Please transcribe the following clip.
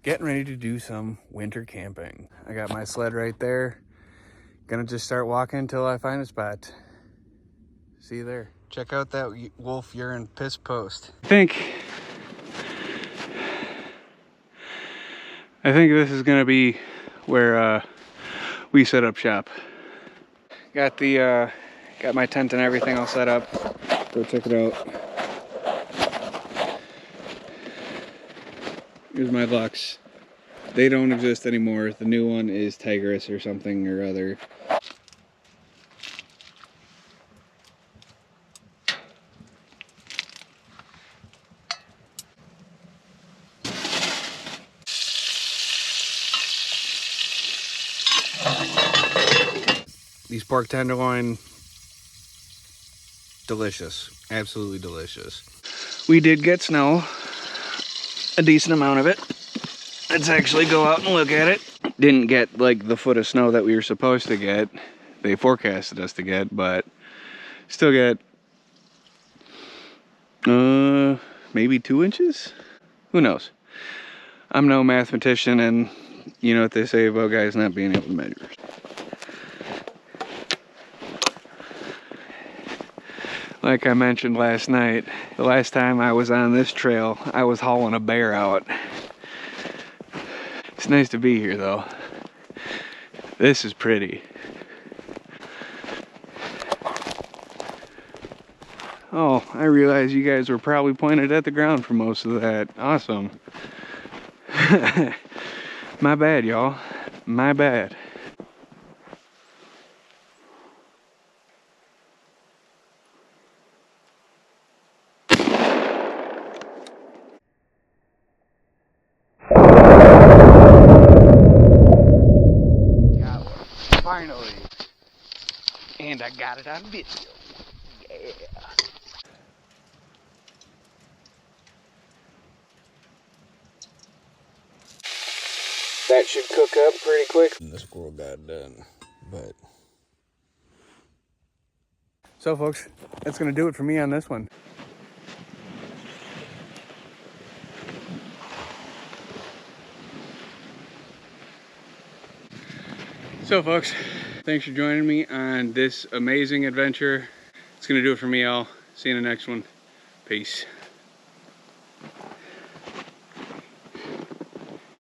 getting ready to do some winter camping. I got my sled right there. Gonna just start walking until I find a spot. See you there. Check out that wolf urine piss post. I think this is gonna be where we set up shop. Got my tent and everything all set up. Go check it out. Here's my Lux. They don't exist anymore. The new one is Tigress or something or other. These pork tenderloin, delicious, absolutely delicious. We did get snow, a decent amount of it. Let's actually go out and look at it. Didn't get like the foot of snow that we were supposed to get. They forecasted us to get, but still get maybe 2 inches? Who knows? I'm no mathematician, and you know what they say about guys not being able to measure. Like I mentioned last night, the last time I was on this trail, I was hauling a bear out. It's nice to be here though. This is pretty. Oh, I realized you guys were probably pointed at the ground for most of that. Awesome. My bad, y'all. My bad. Finally. And I got it on video. Yeah. That should cook up pretty quick. The squirrel got done, but. So folks, that's gonna do it for me on this one. So folks, thanks for joining me on this amazing adventure. It's gonna do it for me, all. See you in the next one. Peace.